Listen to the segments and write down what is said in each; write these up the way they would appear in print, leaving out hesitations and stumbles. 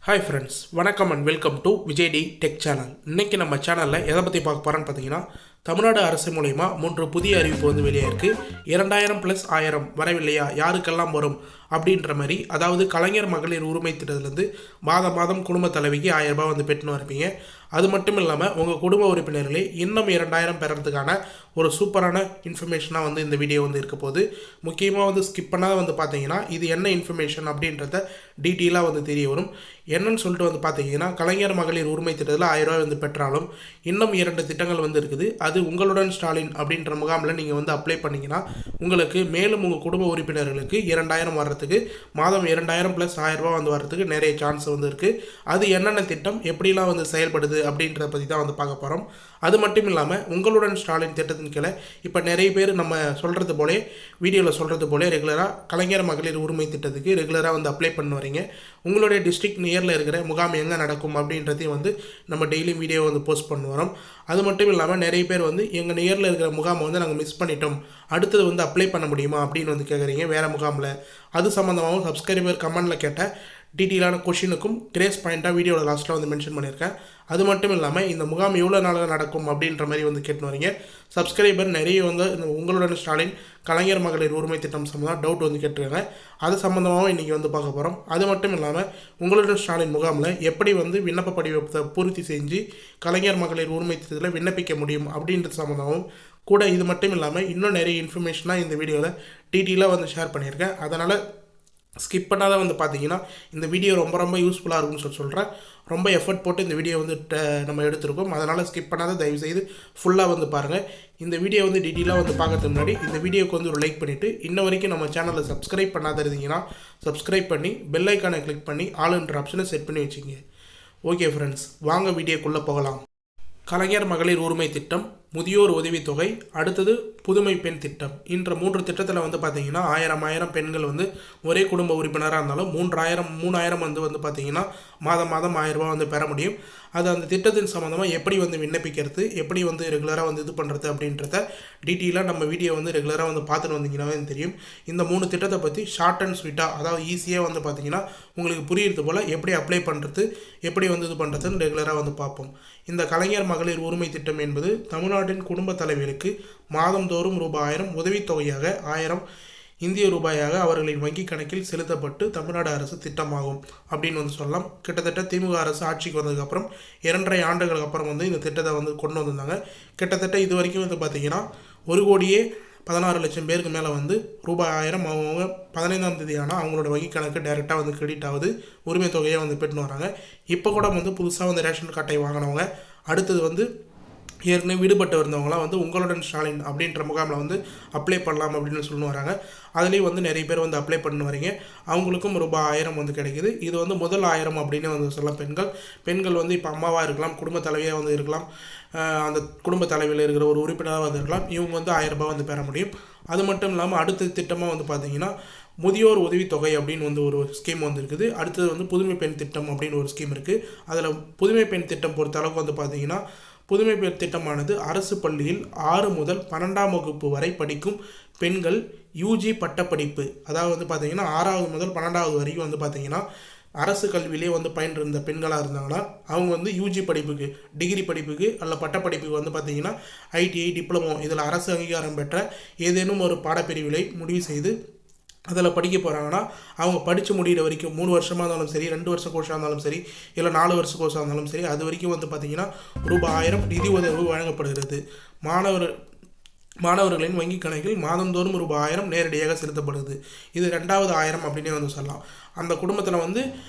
Hi friends, வணக்கம் and welcome to Vijay T tech channel. இன்றைக்கி நம்ம சேனலில் எதை பற்றி பார்க்க போகிறோன்னு பார்த்தீங்கன்னா, தமிழ்நாடு அரசு மூலயமா 3 புதிய அறிவிப்பு வந்து வெளியே இருக்குது. 2000 + 1000 வரவில்லையா, யாருக்கெல்லாம் வரும் அப்படின்ற மாதிரி. அதாவது கலைஞர் மகளிர் உரிமை திட்டத்திலேருந்து மாதம் குடும்ப தலைவிக்கு 1000 ரூபாய் வந்து பெற்றுன்னு வரப்பீங்க. அது மட்டும் இல்லாமல் உங்கள் குடும்ப உறுப்பினர்களே இன்னும் 2000 பெறறதுக்கான ஒரு சூப்பரான இன்ஃபர்மேஷனாக வந்து இந்த வீடியோ வந்து இருக்க போது. முக்கியமாக வந்து ஸ்கிப் பண்ணாத வந்து பார்த்தீங்கன்னா இது என்ன இன்ஃபர்மேஷன் அப்படின்றத டீட்டெயிலாக வந்து தெரிய வரும். என்னன்னு சொல்லிட்டு வந்து பார்த்தீங்கன்னா, கலைஞர் மகளிர் உரிமை திட்டத்தில் 1000 ரூபாய் வந்து பெற்றாலும் இன்னும் 2 திட்டங்கள் வந்து இருக்குது. அது உங்களுடன் ஸ்டாலின் அப்படின்ற முகாமில் நீங்கள் வந்து அப்ளை பண்ணிங்கன்னா உங்களுக்கு மேலும் உங்கள் குடும்ப உறுப்பினர்களுக்கு 2000 வர்றதுக்கு, மாதம் 2000 + 1000 ரூபாய் வந்து வர்றதுக்கு நிறைய சான்ஸ் வந்து இருக்குது. அது என்னென்ன திட்டம், எப்படிலாம் வந்து செயல்படுது அப்படின்றத பற்றி தான் வந்து பார்க்க போகிறோம். அது மட்டும் இல்லாமல் உங்களுடன் ஸ்டாலின் திட்டத்தின் கீழே இப்போ நிறைய பேர் நம்ம சொல்கிறது போலே, வீடியோவில் சொல்கிறது போலே ரெகுலராக கலைஞர் மகளிர் உரிமை திட்டத்துக்கு ரெகுலராக வந்து அப்ளை பண்ண வரீங்க. உங்களுடைய டிஸ்ட்ரிக்ட் நியரில் இருக்கிற முகாம் எங்கே நடக்கும் அப்படின்றதையும் வந்து நம்ம டெய்லியும் வீடியோ வந்து போஸ்ட் பண்ண வரோம். அது மட்டும் இல்லாமல் நிறைய பேர் வந்து எங்கள் நியரில் இருக்கிற முகாமை வந்து நாங்கள் மிஸ் பண்ணிட்டோம், அடுத்தது வந்து அப்ளை பண்ண முடியுமா அப்படின்னு வந்து கேட்குறீங்க வேறு முகாமில். அது சம்மந்தமாகவும் சப்ஸ்கிரைபர் கமெண்டில் கேட்ட டீட்டெயிலான கொஷினுக்கும் கிரேஸ் பாயிண்ட்டாக வீடியோவில் லாஸ்ட்டில் வந்து மென்ஷன் பண்ணியிருக்கேன். அது மட்டும் இல்லாமல் இந்த முகாம் எவ்வளோ நாளில் நடக்கும் அப்படின்ற மாதிரி வந்து கேட்டு வரீங்க சப்ஸ்கிரைபர். நிறைய வந்து இந்த உங்களுடன் ஸ்டாலின் கலைஞர் மகளிர் உரிமை திட்டம் சம்மந்தமாக டவுட் வந்து கேட்டுருக்காங்க. அது சம்மந்தமாகவும் இன்றைக்கி வந்து பார்க்க போகிறோம். அது மட்டும் இல்லாமல் உங்களுடன் ஸ்டாலின் முகாமில் எப்படி வந்து விண்ணப்ப படிவத்தை பூர்த்தி செஞ்சு கலைஞர் மகளிர் உரிமை திட்டத்தில் விண்ணப்பிக்க முடியும் அப்படின்றது சம்மந்தமாகவும் கூட. இது மட்டும் இல்லாமல் இன்னும் நிறைய இன்ஃபர்மேஷனாக இந்த வீடியோவில் டீட்டெயிலாக வந்து ஷேர் பண்ணியிருக்கேன். அதனால் ஸ்கிப் பண்ணாத வந்து பார்த்தீங்கன்னா இந்த வீடியோ ரொம்ப யூஸ்ஃபுல்லாக இருக்கும்னு சொல்கிறேன். ரொம்ப எஃபர்ட் போட்டு இந்த வீடியோ வந்து நம்ம எடுத்திருக்கோம். அதனால் ஸ்கிப் பண்ணாத தயவுசெய்து ஃபுல்லாக வந்து பாருங்கள். இந்த வீடியோ வந்து டீட்டெயிலாக வந்து பார்க்கறதுக்கு முன்னாடி இந்த வீடியோக்கு வந்து ஒரு லைக் பண்ணிவிட்டு, இன்ன வரைக்கும் நம்ம சேனலை சப்ஸ்கிரைப் பண்ணாத இருந்தீங்கன்னா சப்ஸ்கிரைப் பண்ணி பெல் ஐக்கானை கிளிக் பண்ணி ஆல்ன்ற ஆப்ஷனை செட் பண்ணி வச்சுங்க. ஓகே ஃப்ரெண்ட்ஸ், வாங்க வீடியோக்குள்ளே போகலாம். கலைஞர் மகளிர் உரிமை திட்டம், முதியோர் உதவித்தொகை, அடுத்தது புதுமை பெண் திட்டம். இன்ற 3 திட்டத்தில் வந்து பார்த்தீங்கன்னா 1000 பெண்கள் வந்து ஒரே குடும்ப உறுப்பினராக இருந்தாலும் 3000 வந்து பார்த்தீங்கன்னா மாதம் 1000 ரூபா வந்து பெற முடியும். அது அந்த திட்டத்தின் சம்மந்தமாக எப்படி வந்து விண்ணப்பிக்கிறது, எப்படி வந்து ரெகுலராக வந்து இது பண்ணுறது அப்படின்றத டீட்டெயிலாக நம்ம வீடியோ வந்து ரெகுலராக வந்து பார்த்துட்டு வந்தீங்கன்னாவே தெரியும். இந்த 3 திட்டத்தை பற்றி ஷார்ட் அண்ட் ஸ்வீட்டாக, அதாவது ஈஸியாக வந்து பார்த்தீங்கன்னா உங்களுக்கு புரியுறது போல் எப்படி அப்ளை பண்ணுறது, எப்படி வந்து இது பண்ணுறதுன்னு ரெகுலராக வந்து பார்ப்போம். இந்த கலைஞர் மகளிர் உரிமை திட்டம் என்பது தமிழ்நாட்டின் குடும்ப தலைவிகளுக்கு மாதந்தோறும் ரூபாய் 1000 உதவித்தொகையாக 1000 இந்திய ரூபாயாக அவர்களின் வங்கி கணக்கில் செலுத்தப்பட்டு தமிழ்நாடு அரசு திட்டமாகும் அப்படின்னு வந்து சொல்லலாம். கிட்டத்தட்ட திமுக அரசு ஆட்சிக்கு வந்ததுக்கப்புறம் 2.5 ஆண்டுகளுக்கு அப்புறம் வந்து இந்த திட்டத்தை வந்து கொண்டு வந்திருந்தாங்க. கிட்டத்தட்ட இது வரைக்கும் வந்து பார்த்திங்கன்னா 1,16,00,000 பேருக்கு மேலே வந்து ரூபாய் 1000 அவங்க 15ஆம் தேதி ஆனால் அவங்களோட வங்கி கணக்கு டைரெக்டாக வந்து கிரெடிட் ஆகுது, உரிமை தொகையை வந்து பெற்றுன்னு வராங்க. இப்போ கூட வந்து புதுசாக வந்து ரேஷன் கார்டை வாங்கினவங்க, அடுத்தது வந்து ஏற்கனவே விடுபட்டு இருந்தவங்களாம் வந்து உங்களுடன் ஸ்டாலின் அப்படின்ற முகாமில் வந்து அப்ளை பண்ணலாம் அப்படின்னு சொல்லி வராங்க. அதுலேயும் வந்து நிறைய பேர் வந்து அப்ளை பண்ணி வரீங்க. அவங்களுக்கும் ரூபாய் 1000 வந்து கிடைக்கிது. இது வந்து முதல் 1000 அப்படின்னு வந்து சொல்லலாம். பெண்கள் வந்து இப்போ அம்மாவாக இருக்கலாம், குடும்ப தலைவியாக வந்து இருக்கலாம், அந்த குடும்ப தலைவியில் இருக்கிற ஒரு உறுப்பினராக வந்து இருக்கலாம். இவங்க வந்து 1000 ரூபாய் வந்து பெற முடியும். அது மட்டும் இல்லாமல் அடுத்த திட்டமாக வந்து பார்த்திங்கன்னா முதியோர் உதவித்தொகை அப்படின்னு வந்து ஒரு ஸ்கீம் வந்து இருக்குது. அடுத்தது வந்து புதுமை பெண் திட்டம் அப்படின்னு ஒரு ஸ்கீம் இருக்குது. அதில் புதுமை பெண் திட்டம் பொறுத்த அளவுக்கு வந்து பார்த்திங்கன்னா, புதுமை பெண் திட்டமானது அரசு பள்ளியில் 6 முதல் 12ஆம் வகுப்பு வரை படிக்கும் பெண்கள் யூஜி பட்டப்படிப்பு, அதாவது வந்து பார்த்திங்கன்னா 6வது முதல் 12வது வரைக்கும் வந்து பார்த்திங்கன்னா அரசு கல்வியிலே வந்து பயின்றிருந்த பெண்களாக இருந்தாங்கன்னா அவங்க வந்து யூஜி படிப்புக்கு, டிகிரி படிப்புக்கு அல்ல பட்டப்படிப்புக்கு வந்து பார்த்திங்கன்னா ஐடிஐ, டிப்ளமோ இதில் அரசு அங்கீகாரம் பெற்ற ஏதேனும் ஒரு பாடப்பிரிவிலை முடிவு செய்து அதில் படிக்க போகிறாங்கன்னா அவங்க படித்து முடிகிற வரைக்கும் 3 வருஷமாக இருந்தாலும் சரி, 2 வருஷ கோர்ஸாக இருந்தாலும் சரி, இல்லை 4 வருஷ கோர்ஸாக இருந்தாலும் சரி, அது வரைக்கும் வந்து பார்த்திங்கன்னா ரூபாய் 1000 நிதி உதவி வழங்கப்படுகிறது. மாணவர்களின் வங்கி கணக்கில் மாதந்தோறும் ரூபாய் 1000 நேரடியாக செலுத்தப்படுது. இது 2வது 1000 அப்படின்னே வந்து சொல்லலாம். அந்த குடும்பத்தில் வந்து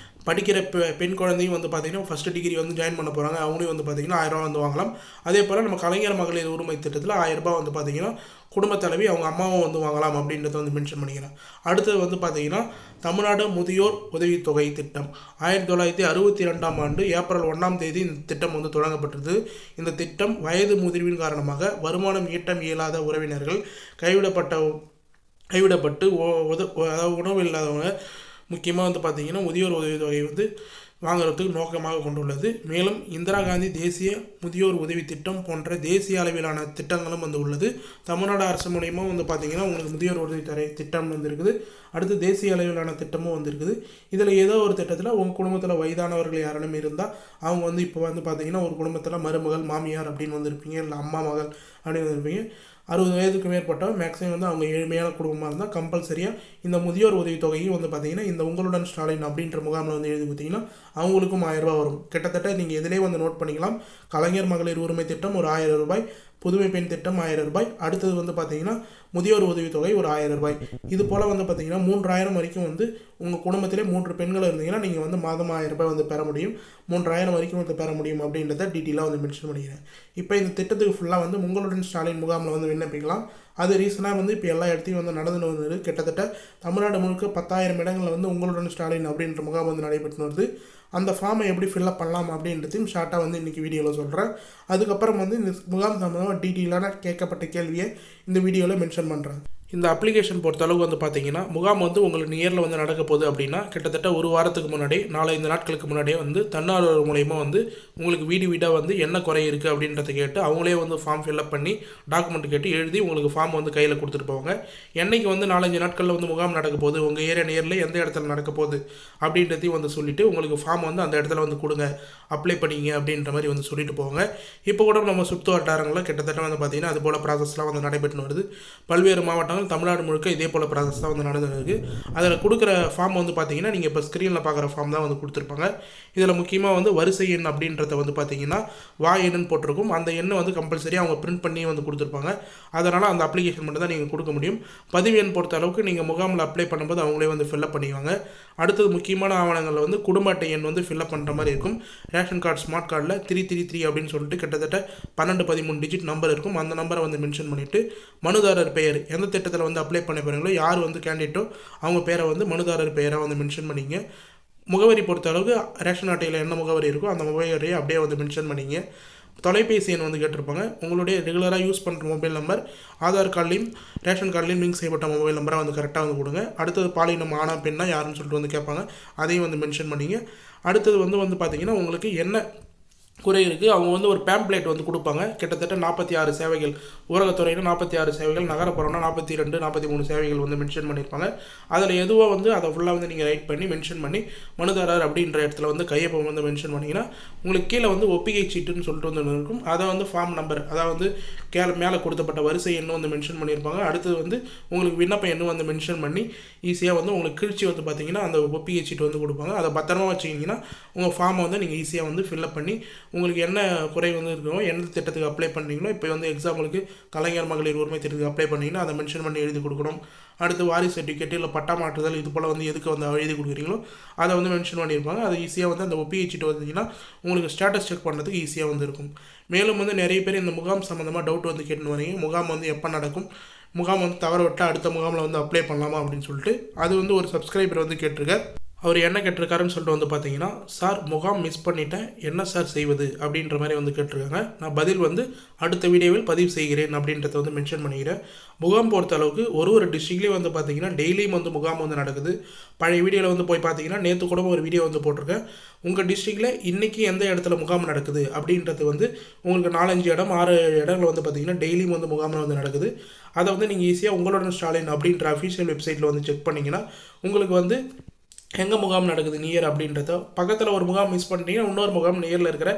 படிக்கிற பெண் குழந்தையும் வந்து பார்த்திங்கன்னா ஃபஸ்ட்டு டிகிரி வந்து ஜாயின் பண்ண போகிறாங்க, அவங்களையும் வந்து பார்த்திங்கன்னா 1000 ரூபா வந்து வாங்கலாம். அதே போல் நம்ம கலைஞர் மகளிர் உரிமை திட்டத்தில் 1000 ரூபாய் வந்து பார்த்திங்கன்னா குடும்ப தலைவி அவங்க அம்மாவும் வந்து வாங்கலாம் அப்படின்றத வந்து மென்ஷன் பண்ணிக்கிறேன். அடுத்தது வந்து பார்த்திங்கன்னா தமிழ்நாடு முதியோர் உதவித்தொகை திட்டம் 1962ஆம் ஆண்டு ஏப்ரல் 1ஆம் தேதி இந்த திட்டம் வந்து தொடங்கப்பட்டது. இந்த திட்டம் வயது முதிர்வின் காரணமாக வருமானம் ஈட்ட இயலாத உறவினர்கள், கைவிடப்பட்டு அதாவது உணவு இல்லாதவங்க, முக்கியமாக வந்து பார்த்திங்கன்னா முதியோர் உதவித்தொகை வந்து வாங்குறதுக்கு நோக்கமாக கொண்டுள்ளது. மேலும் இந்திரா காந்தி தேசிய முதியோர் உதவி திட்டம் போன்ற தேசிய அளவிலான திட்டங்களும் வந்து உள்ளது. தமிழ்நாடு அரசு மூலயமா வந்து பார்த்திங்கன்னா உங்களுக்கு முதியோர் உதவி திட்டம் வந்து இருக்குது. அடுத்து தேசிய அளவிலான திட்டமும் வந்துருக்குது. இதில் ஏதோ ஒரு திட்டத்தில் உங்கள் குடும்பத்தில் வயதானவர்கள் யாரும் இருந்தால் அவங்க வந்து இப்போ வந்து பார்த்திங்கன்னா ஒரு குடும்பத்தில் மருமகள் மாமியார் அப்படின்னு வந்திருப்பீங்க, இல்லை அம்மா மகள் அப்படின்னு வந்திருப்பீங்க. 60 வயதுக்கு மேற்பட்டவங்க மேக்ஸிமம் வந்து அவங்க ஏழ்மையான குடும்பமாக இருந்தால் கம்பல்சரியாக இந்த முதியோர் உதவி தொகையும் வந்து பார்த்திங்கன்னா இந்த உங்களுடன் ஸ்டாலின் அப்படின்ற முகாமில் வந்து எழுதி கொடுத்தீங்கன்னா அவங்களுக்கும் 1000 ரூபாய் வரும். கிட்டத்தட்ட நீங்கள் இதிலே வந்து நோட் பண்ணிக்கலாம். கலைஞர் மகளிர் உரிமை திட்டம் ஒரு 1000 ரூபாய், புதுமை பெண் திட்டம் 1000 ரூபாய், அடுத்தது வந்து பார்த்திங்கன்னா முதியோர் உதவித்தொகை ஒரு 1000 ரூபாய். இது போல் வந்து பார்த்திங்கன்னா 3000 வரைக்கும் வந்து உங்கள் குடும்பத்திலே 3 பெண்கள் இருந்தீங்கன்னா நீங்கள் வந்து மாதம் 1000 ரூபாய் வந்து பெற முடியும். 3000 வரைக்கும் வந்து பெற முடியும் அப்படின்றத டீட்டெயிலாக வந்து மென்ஷன் பண்ணிக்கிறேன். இப்போ இந்த திட்டத்துக்கு ஃபுல்லாக வந்து உங்களுடன் ஸ்டாலின் முகாமில் வந்து விண்ணப்பிக்கலாம். அது ரீசனாக வந்து இப்போ எல்லா இடத்தையும் வந்து நடந்துன்னு வந்தது. கிட்டத்தட்ட தமிழ்நாடு முழுக்க 10,000 இடங்களில் வந்து உங்களுடன் ஸ்டாலின் அப்படின்ற முகாம் வந்து நடைபெற்று வருது. அந்த ஃபார்மை எப்படி ஃபில்லப் பண்ணலாம் அப்படின்றதையும் ஷார்ட்டாக வந்து இன்றைக்கி வீடியோவில் சொல்கிறேன். அதுக்கப்புறம் வந்து இந்த முகாம் சம்பந்தமாக டீட்டெயிலான கேட்கப்பட்ட கேள்வியை இந்த வீடியோவில் மென்ஷன் பண்ணுறேன். இந்த அப்ளிகேஷன் பொறுத்தளவுக்கு வந்து பார்த்தீங்கன்னா முகாம் வந்து உங்களுக்கு நேரில் வந்து நடக்க போகுது அப்படின்னா கிட்டத்தட்ட ஒரு வாரத்துக்கு முன்னாடி 4-5 நாட்களுக்கு முன்னாடியே வந்து தன்னார்வலர் மூலயமா வந்து உங்களுக்கு வீடாக வந்து என்ன குறை இருக்குது அப்படின்றத கேட்டு அவங்களே வந்து ஃபார்ம் ஃபில்அப் பண்ணி டாக்குமெண்ட் கேட்டு எழுதி உங்களுக்கு ஃபார்ம் வந்து கையில் கொடுத்துட்டு போவாங்க. என்றைக்கு வந்து 4-5 நாட்களில் வந்து முகாம் நடக்க போகுது, உங்கள் ஏரியா நேரில் எந்த இடத்துல நடக்க போகுது அப்படின்றதையும் வந்து சொல்லிவிட்டு உங்களுக்கு ஃபார்ம் வந்து அந்த இடத்துல வந்து கொடுங்க, அப்ளை பண்ணிங்க அப்படின்ற மாதிரி வந்து சொல்லிட்டு போவாங்க. இப்போ கூட நம்ம சுற்று வட்டாரங்களில் கிட்டத்தட்ட வந்து பார்த்திங்கன்னா அது போல் ப்ராசஸ்லாம் வந்து நடைபெற்று வருது. பல்வேறு மாவட்டங்கள் தமிழ்நாடு முழுக்க இதே போல் ப்ராசஸ் தான் வந்து நடந்துருக்கு. அதில் கொடுக்குற ஃபார்ம் வந்து பார்த்திங்கன்னா நீங்கள் இப்போ ஸ்க்ரீனில் பார்க்குற ஃபார்ம் தான் வந்து கொடுத்துருப்பாங்க. இதில் முக்கியமாக வந்து வரிசை எண் அப்படின்றத வந்து பார்த்திங்கன்னா எண்ணுன்னு போட்டிருக்கும். அந்த எண்ணை வந்து கம்பல்சரியாக அவங்க பிரிண்ட் பண்ணி வந்து கொடுத்துருப்பாங்க. அதனால் அந்த அப்ளிகேஷன் மட்டும் தான் நீங்கள் கொடுக்க முடியும். பதிவு எண் பொறுத்த அளவுக்கு நீங்கள் முகாமில் அப்ளை பண்ணும்போது அவங்களே வந்து ஃபில்அப் பண்ணிக்குவாங்க. அடுத்தது முக்கியமான ஆவணங்களில் வந்து குடும்ப அட்டை எண் வந்து ஃபில்அப் பண்ணுற மாதிரி இருக்கும். ரேஷன் கார்டு ஸ்மார்ட் கார்டில் 333 அப்படின்னு சொல்லிட்டு கிட்டத்தட்ட 12-13 டிஜிட் நம்பர் இருக்கும். அந்த நம்பரை வந்து மென்ஷன் பண்ணிவிட்டு மனுதாரர் பெயர் எந்த திட்டத்தில் வந்து அப்ளை பண்ண போகிறீங்களோ யார் வந்து கேண்டிடேட்டோ அவங்க பேரை வந்து மனுதாரர் பெயரை வந்து மென்ஷன் பண்ணிங்க. முகவரி பொறுத்த அளவுக்கு ரேஷன் அட்டையில் என்ன முகவரி இருக்கோ அந்த முகவரியை அப்படியே வந்து மென்ஷன் பண்ணிங்க. தொலைபேசி எண் வந்து கேட்டிருப்பாங்க. உங்களுடைய ரெகுலராக யூஸ் பண்ணுற மொபைல் நம்பர் ஆதார் கார்ட்லேயும் ரேஷன் கார்ட்லேயும் லிங்க் செய்யப்பட்ட மொபைல் நம்பரை வந்து கரெக்டாக வந்து கொடுங்க. அடுத்தது பாலினம் ஆனா பெண்ணா யாருன்னு சொல்லிட்டு வந்து கேட்பாங்க, அதையும் வந்து மென்ஷன் பண்ணிங்க. அடுத்தது வந்து பார்த்திங்கன்னா உங்களுக்கு என்ன குறை இருக்குது, அவங்க வந்து ஒரு பேம்ப்ளேட் வந்து கொடுப்பாங்க. கிட்டத்தட்ட 46 சேவைகள், ஊரகத்துறையில் 46 சேவைகள், நகரப்புறம்னா 42-43 சேவைகள் வந்து மென்ஷன் பண்ணியிருப்பாங்க. அதில் எதுவோ வந்து அதை ஃபுல்லாக வந்து நீங்கள் ரைட் பண்ணி மென்ஷன் பண்ணி மனுதாரர் அப்படின்ற இடத்துல வந்து கையொப்பம் வந்து மென்ஷன் பண்ணிங்கன்னா உங்களுக்கு கீழே வந்து ஒப்பிகை சீட்டுன்னு சொல்லிட்டு வந்து இருக்கும். அதை வந்து ஃபார்ம் நம்பர், அதாவது மேலே கொடுத்தப்பட்ட வரிசை எண்ணு வந்து மென்ஷன் பண்ணியிருப்பாங்க. அடுத்தது வந்து உங்களுக்கு விண்ணப்ப எண்ணு வந்து மென்ஷன் பண்ணி ஈஸியாக வந்து உங்களுக்கு கிழிச்சி வந்து பார்த்திங்கன்னா அந்த ஒப்பிகை சீட்டு வந்து கொடுப்பாங்க. அதை பத்திரமா வச்சுக்கிங்கன்னா உங்கள் ஃபார்மை வந்து நீங்கள் ஈஸியாக வந்து ஃபில்அப் பண்ணி உங்களுக்கு என்ன குறை வந்து இருக்கோ எந்த திட்டத்துக்கு அப்ளை பண்ணுறீங்களோ, இப்போ வந்து எக்ஸாம்பிளுக்கு கலைஞர் மகளிர் உரிமை திட்டத்துக்கு அப்ளை பண்ணிங்கன்னா அதை மென்ஷன் பண்ணி எழுதி கொடுக்கணும். அடுத்து வாரிசு சர்டிஃபிகேட் இல்லை பட்டா மாற்றுதல் இது போல் வந்து எதுக்கு வந்து எழுதி கொடுக்குறீங்களோ அதை வந்து மென்ஷன் பண்ணியிருப்பாங்க. அது ஈஸியாக வந்து அந்த ஒப்பிகை சீட்டு வந்தீங்கன்னா உங்களுக்கு ஸ்டேட்டஸ் செக் பண்ணுறதுக்கு ஈஸியாக வந்து இருக்கும். மேலும் வந்து நிறைய பேர் இந்த முகாம் சம்மந்தமாக டவுட் வந்து கேட்டுன்னு வரீங்க. முகாம் வந்து எப்போ நடக்கும், முகாம் வந்து தவற விட்டால் அடுத்த முகாமில் வந்து அப்ளை பண்ணலாமா அப்படின்னு சொல்லிட்டு அது வந்து ஒரு சப்ஸ்கிரைபர் வந்து கேட்டிருக்கார். அவர் என்ன கேட்டிருக்காருன்னு சொல்லிட்டு வந்து பார்த்தீங்கன்னா, சார் முகாம் மிஸ் பண்ணிட்டேன், என்ன சார் செய்வது அப்படின்ற மாதிரி வந்து கேட்டிருக்காங்க. நான் பதில் வந்து அடுத்த வீடியோவில் பதிவு செய்கிறேன் அப்படின்றத வந்து மென்ஷன் பண்ணிக்கிறேன். முகாம் பொறுத்த அளவுக்கு ஒரு டிஸ்ட்ரிக்ட்லேயும் வந்து பார்த்தீங்கன்னா டெய்லியும் வந்து முகாம் வந்து நடக்குது. பழைய வீடியோவில் வந்து போய் பார்த்தீங்கன்னா நேற்று கூட ஒரு வீடியோ வந்து போட்டிருக்கேன். உங்கள் டிஸ்ட்ரிக்டில் இன்றைக்கி எந்த இடத்துல முகாம் நடக்குது அப்படின்றது வந்து உங்களுக்கு 4-5 இடம் 6 இடங்கள் வந்து பார்த்திங்கன்னா டெய்லியும் வந்து முகாமில் வந்து நடக்குது. அதை வந்து நீங்கள் ஈஸியாக உங்களுடன் ஸ்டாலின் அப்படின்ற அஃபிஷியல் வெப்சைட்டில் வந்து செக் பண்ணிங்கன்னா உங்களுக்கு வந்து எங்கே முகாம் நடக்குது நியர் அப்படின்றத, பக்கத்தில் ஒரு முகாம் மிஸ் பண்ணிட்டீங்கன்னா இன்னொரு முகாம் நியரில் இருக்கிற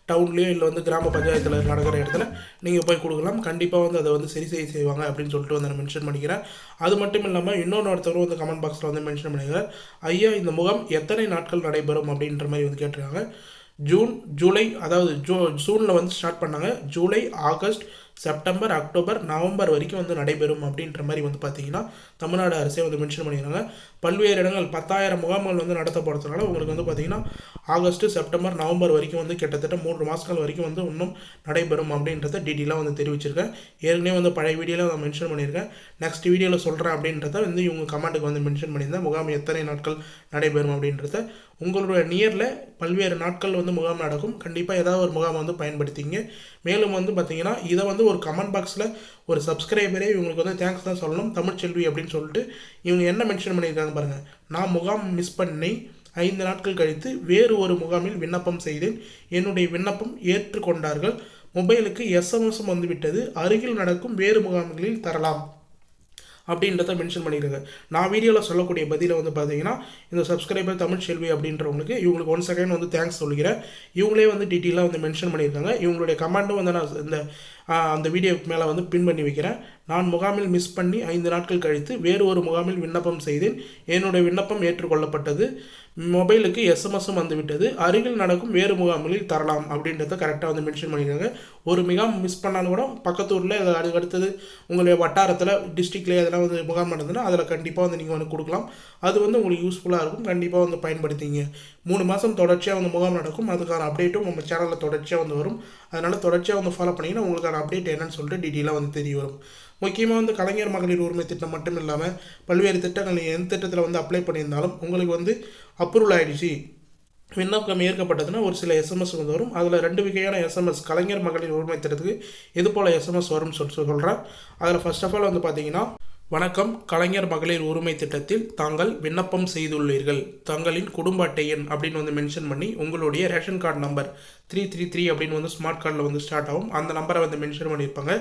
டவுன்லேயோ இல்லை வந்து கிராம பஞ்சாயத்தில் நடக்கிற இடத்துல நீங்கள் போய் கொடுக்கலாம். கண்டிப்பாக வந்து அதை வந்து சரி செய்வாங்க அப்படின்னு சொல்லிட்டு வந்து நான் மென்ஷன் பண்ணிக்கிறேன். அது மட்டும் இல்லாமல் ஒருத்தரும் வந்து கமெண்ட் பாக்ஸில் வந்து மென்ஷன் பண்ணிக்கிறேன், ஐயா இந்த முகாம் எத்தனை நாட்கள் நடைபெறும் அப்படின்ற மாதிரி வந்து கேட்டிருக்காங்க. ஜூலை அதாவது ஜூனில் வந்து ஸ்டார்ட் பண்ணாங்க. July, August, September, October, November வரைக்கும் வந்து நடைபெறும் அப்படின்ற மாதிரி வந்து பார்த்திங்கன்னா தமிழ்நாடு அரசே வந்து மென்ஷன் பண்ணிக்கிறாங்க. பல்வேறு இடங்கள் 10,000 முகாம்கள் வந்து நடத்தப்படுறதுனால உங்களுக்கு வந்து பார்த்திங்கன்னா ஆகஸ்ட், செப்டம்பர், நவம்பர் வரைக்கும் வந்து கிட்டத்தட்ட 3 மாதங்கள் வரைக்கும் வந்து இன்னும் நடைபெறும் அப்படின்றத டீட்டெயிலாக வந்து தெரிவிச்சிருக்கேன். ஏற்கனவே வந்து பழைய வீடியோவில் நான் மென்ஷன் பண்ணியிருக்கேன். நெக்ஸ்ட் வீடியோவில் சொல்கிறேன் அப்படின்றத வந்து இவங்க கமெண்ட்டுக்கு வந்து மென்ஷன் பண்ணியிருந்தேன். முகாம் எத்தனை நாட்கள் நடைபெறும் அப்படின்றத உங்களுடைய நியரில் பல்வேறு நாட்கள் வந்து முகாம் நடக்கும். கண்டிப்பாக ஏதாவது ஒரு முகாம் வந்து பயன்படுத்திங்க. மேலும் வந்து பார்த்திங்கன்னா இதை வந்து ஒரு கமெண்ட் பாக்ஸில் ஒரு சப்ஸ்கிரைபரே இவங்களுக்கு வந்து தேங்க்ஸ் தான் சொல்லணும், தமிழ்ச்செல்வி அப்படின்னு சொல்லிட்டு இவங்க என்ன மென்ஷன் பண்ணியிருக்காங்க பாருங்கள். நான் முகாம் மிஸ் பண்ணி 5 நாட்கள் கழித்து வேறு ஒரு முகாமில் விண்ணப்பம் செய்தேன். என்னுடைய விண்ணப்பம் ஏற்றுக்கொண்டார்கள். மொபைலுக்கு எஸ்எம்எஸும் வந்துவிட்டது. அருகில் நடக்கும் வேறு முகாம்களில் தரலாம் அப்படின்றத மென்ஷன் பண்ணியிருக்காங்க. நான் வீடியோவில் சொல்லக்கூடிய பதிலை வந்து பார்த்தீங்கன்னா இந்த சப்ஸ்கிரைபர் தமிழ் செல்வி அப்படின்றவங்களுக்கு இவங்களுக்கு 1 செகண்ட் வந்து தேங்க்ஸ் சொல்லிக்கிறேன். இவங்களே வந்து டீட்டெயிலாக வந்து மென்ஷன் பண்ணியிருக்காங்க. இவங்களுடைய கமெண்ட்டும் வந்து நான் இந்த அந்த வீடியோக்கு மேலே வந்து பின் பண்ணி வைக்கிறேன். நான் முகாமில் மிஸ் பண்ணி 5 நாட்கள் கழித்து வேறு ஒரு முகாமில் விண்ணப்பம் செய்தேன். என்னுடைய விண்ணப்பம் ஏற்றுக்கொள்ளப்பட்டது. மொபைலுக்கு எஸ்எம்எஸும் வந்துவிட்டது. அருகில் நடக்கும் வேறு முகாம்களில் தரலாம் அப்படின்றத கரெக்டாக வந்து மென்ஷன் பண்ணியிருக்காங்க. ஒரு முகாம் மிஸ் பண்ணாலும் கூட பக்கத்தூரில் அதுக்கு அடுத்தது உங்களுடைய வட்டாரத்தில் டிஸ்ட்ரிக்ட்லேயே அதெல்லாம் வந்து முகாம் நடந்ததுன்னா அதில் கண்டிப்பாக வந்து நீங்கள் வந்து கொடுக்கலாம். அது வந்து உங்களுக்கு யூஸ்ஃபுல்லாக இருக்கும். கண்டிப்பாக வந்து பயன்படுத்திங்க. 3 மாதம் தொடர்ச்சியாக வந்து முகாம் நடக்கும். அதுக்கான அப்டேட்டும் நம்ம சேனலில் தொடர்ச்சியாக வந்து வரும். அதனால் தொடர்ச்சியாக வந்து ஃபாலோ பண்ணிங்கன்னா உங்களுக்கான அப்டேட் என்னன்னு சொல்லிட்டு டீட்டெயிலாக வந்து தெரிய வரும். முக்கியமாக வந்து கலைஞர் மகளிர் உரிமை திட்டம் மட்டும் இல்லாமல் பல்வேறு திட்டங்கள் நீங்கள் எந்த திட்டத்தில் வந்து அப்ளை பண்ணியிருந்தாலும் உங்களுக்கு வந்து அப்ரூவல் ஆகிடுச்சு, விண்ணப்பம் ஏற்கப்பட்டதுன்னா ஒரு சில எஸ்எம்எஸ் வந்து வரும். அதில் 2 வகையான எஸ்எம்எஸ் கலைஞர் மகளிர் உரிமை திட்டத்துக்கு எது போல் எஸ்எம்எஸ் வரும்னு சொல்கிறேன். அதில் ஃபர்ஸ்ட் ஆஃப் ஆல் வந்து பார்த்தீங்கன்னா, வணக்கம், கலைஞர் மகளிர் உரிமை திட்டத்தில் தாங்கள் விண்ணப்பம் செய்துள்ளீர்கள். தங்களின் குடும்ப அட்டை எண் அப்படின்னு வந்து மென்ஷன் பண்ணி உங்களுடைய ரேஷன் கார்டு நம்பர் 333 அப்படின்னு வந்து ஸ்மார்ட் கார்டில் வந்து ஸ்டார்ட் ஆகும். அந்த நம்பரை வந்து மென்ஷன் பண்ணியிருப்பாங்க.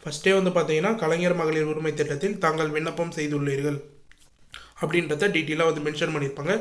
ஃபஸ்ட்டே வந்து பார்த்தீங்கன்னா கலைஞர் மகளிர் உரிமை திட்டத்தில் தாங்கள் விண்ணப்பம் செய்துள்ளீர்கள் அப்படின்றத டீட்டெயிலாக வந்து மென்ஷன் பண்ணியிருப்பாங்க.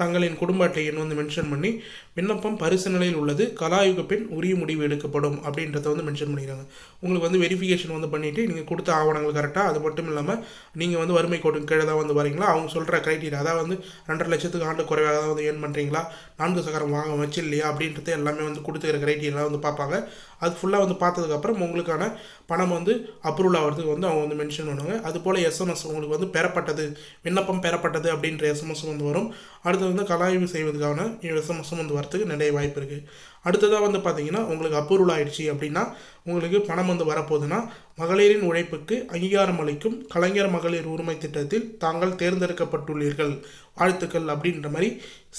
தங்களின் குடும்ப அட்டை எண் வந்து மென்ஷன் பண்ணி விண்ணப்பம் பரிசீலனையில் உள்ளது, கலாயுக பின் உரிய முடிவு எடுக்கப்படும் அப்படின்றத வந்து மென்ஷன் பண்ணிடுறாங்க. உங்களுக்கு வந்து வெரிஃபிகேஷன் வந்து பண்ணிவிட்டு நீங்கள் கொடுத்த ஆவணங்கள் கரெக்டாக, அது மட்டும் இல்லாமல் நீங்கள் வந்து வறுமை கோட்டுக்கு கீழே தான் வந்து வரீங்களா, அவங்க சொல்கிற க்ரைட்டீரியா அதாவது வந்து 2.5 லட்சத்துக்கு ஆண்டு குறைவாக தான் வந்து ஏர்ன் பண்ணுறீங்களா, 4 சக்கரம் வாங்க வச்சு இல்லையா அப்படின்றது எல்லாமே வந்து கொடுத்துக்கிற க்ரைட்டீரியா வந்து பார்ப்பாங்க. அது ஃபுல்லாக வந்து பார்த்ததுக்கப்புறம் உங்களுக்கான பணம் வந்து அப்ரூவல் ஆகிறதுக்கு வந்து அவங்க வந்து மென்ஷன் பண்ணுவாங்க. அதுபோல் எஸ்எம்எஸ் உங்களுக்கு வந்து பெறப்பட்டது, விண்ணப்பம் பெறப்பட்டது அப்படின்ற எஸ்எம்எஸ் வந்து வரும். அடுத்து வந்து கலாய்வு செய்வதற்கான எஸ்எம்எஸ் வந்து வரத்துக்கு நிறைய வாய்ப்பு இருக்குது. அடுத்ததாக வந்து பார்த்தீங்கன்னா உங்களுக்கு அப்ரூவல் ஆகிடுச்சு அப்படின்னா உங்களுக்கு பணம் வந்து வரப்போகுதுன்னா, மகளிரின் உழைப்புக்கு அங்கீகாரம் அளிக்கும் கலைஞர் மகளிர் உரிமை திட்டத்தில் தாங்கள் தேர்ந்தெடுக்கப்பட்டுள்ளீர்கள், வாழ்த்துக்கள் அப்படின்ற மாதிரி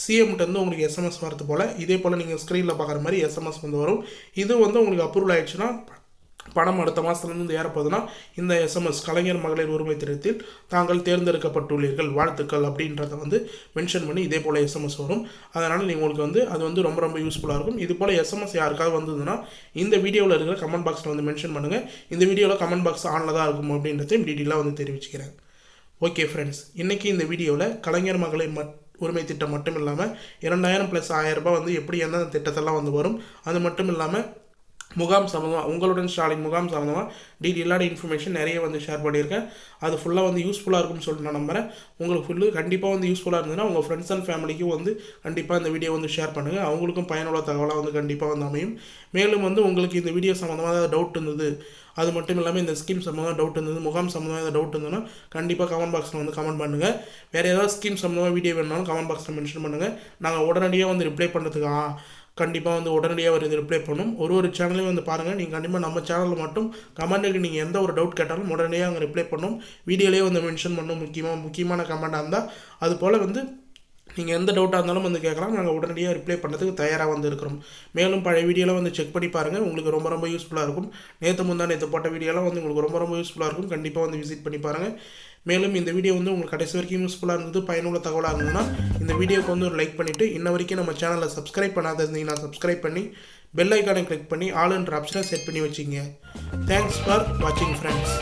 சிஎம்கிட்ட வந்து உங்களுக்கு எஸ்எம்எஸ் வரது போல் இதே போல் நீங்கள் ஸ்க்ரீனில் பார்க்குற மாதிரி எஸ்எம்எஸ் வந்து வரும். இது வந்து உங்களுக்கு அப்ரூவல் ஆகிடுச்சுன்னா பணம் அடுத்த மாதத்துலேருந்து ஏறப்போகுதுன்னா இந்த எஸ்எம்எஸ் கலைஞர் மகளிர் உரிமை திட்டத்தில் தாங்கள் தேர்ந்தெடுக்கப்பட்டுள்ளீர்கள், வாழ்த்துக்கள் அப்படின்றத வந்து மென்ஷன் பண்ணி இதே போல் எஸ்எம்எஸ் வரும். அதனால் நீங்கள் உங்களுக்கு வந்து அது வந்து ரொம்ப ரொம்ப யூஸ்ஃபுல்லாக இருக்கும். இது போல் எஸ்எம்எஸ் யாருக்காவது வந்ததுன்னா இந்த வீடியோவில் இருக்கிற கமெண்ட் பாக்ஸில் வந்து மென்ஷன் பண்ணுங்கள். இந்த வீடியோவில் கமெண்ட் பாக்ஸ் ஆனில் தான் இருக்கும் அப்படின்றதையும் டீட்டெயிலாக வந்து தெரிவிச்சுக்கிறேன். ஓகே ஃப்ரெண்ட்ஸ், இன்றைக்கி இந்த வீடியோவில் கலைஞர் மகளிர் உரிமை திட்டம் மட்டும் இல்லாமல் 2000 + 1000 ரூபாய் வந்து எப்படி எந்த திட்டத்தெல்லாம் வந்து வரும், அது மட்டும் இல்லாமல் முகாம் சம்மந்தமாக உங்களுடன் ஸ்டாலின் முகாம் சம்மந்தமாக டீட்டெயிலான இன்ஃபர்மேஷன் நிறைய வந்து ஷேர் பண்ணியிருக்கேன். அது ஃபுல்லாக வந்து யூஸ்ஃபுல்லாக இருக்கும்னு சொல்லிட்டு நான் நம்புகிறேன். உங்களுக்கு கண்டிப்பாக வந்து யூஸ்ஃபுல்லாக இருந்ததுன்னா உங்கள் ஃப்ரெண்ட்ஸ் அண்ட் ஃபேமிலிக்கும் வந்து கண்டிப்பாக இந்த வீடியோ வந்து ஷேர் பண்ணுங்கள். அவங்களுக்கும் பயனுள்ள தகவலாக வந்து கண்டிப்பாக வந்து அமையும். மேலும் வந்து உங்களுக்கு இந்த வீடியோ சம்மந்தமாக ஏதாவது டவுட் இருந்தது, அது மட்டும் இல்லாமல் இந்த ஸ்கீம் சம்மந்தமாக டவுட் இருந்தது, முகாம் சம்மந்தமாக ஏதாவது டவுட் இருந்ததுன்னா கண்டிப்பாக கமெண்ட் பாக்ஸில் வந்து கமெண்ட் பண்ணுங்கள். வேறு ஏதாவது ஸ்கீம் சம்மந்தமாக வீடியோ வேணுனாலும் கமெண்ட் பாக்ஸில் மென்ஷன் பண்ணுங்கள். நாங்கள் உடனடியாக வந்து ரிப்ளை பண்ணுறதுக்கு கண்டிப்பாக வந்து உடனடியாக வந்து ரிப்ளை பண்ணும். ஒரு சேனலையும் வந்து பாருங்கள். நீங்கள் கண்டிப்பாக நம்ம சேனலில் மட்டும் கமெண்ட்டுக்கு நீங்கள் எந்த ஒரு டவுட் கேட்டாலும் உடனடியாக அங்கே ரிப்ளை பண்ணும். வீடியோலேயே வந்து மென்ஷன் பண்ணும். முக்கியமான கமெண்டாக இருந்தால் அது போல் வந்து நீங்கள் எந்த டவுட்டாக இருந்தாலும் வந்து கேட்கலாம். நாங்கள் உடனடியாக ரிப்ளை பண்ணுறதுக்கு தயாராக வந்து இருக்கிறோம். மேலும் பழைய வீடியோலாம் வந்து செக் பண்ணி பாருங்கள். உங்களுக்கு ரொம்ப ரொம்ப யூஸ்ஃபுல்லாக இருக்கும். நேற்று போட்ட வீடியோலாம் வந்து உங்களுக்கு ரொம்ப ரொம்ப யூஸ்ஃபுல்லாக இருக்கும். கண்டிப்பாக வந்து விசிட் பண்ணி பாருங்கள். மேலும் இந்த வீடியோ வந்து உங்களுக்கு கடைசி வரைக்கும் யூஸ்ஃபுல்லாக இருந்தது, பயனுள்ள தகவலாக இருந்ததுன்னா இந்த வீடியோக்கு வந்து ஒரு லைக் பண்ணிவிட்டு இன்ன வரைக்கும் நம்ம சேனலை சப்ஸ்கிரைப் பண்ணாத இருந்தீங்கன்னா சப்ஸ்கிரைப் பண்ணி பெல் ஐக்கானை கிளிக் பண்ணி ஆல் என்ற ஆப்ஷனை செட் பண்ணி வச்சுங்க. தேங்க்ஸ் ஃபார் வாட்சிங் ஃப்ரெண்ட்ஸ்.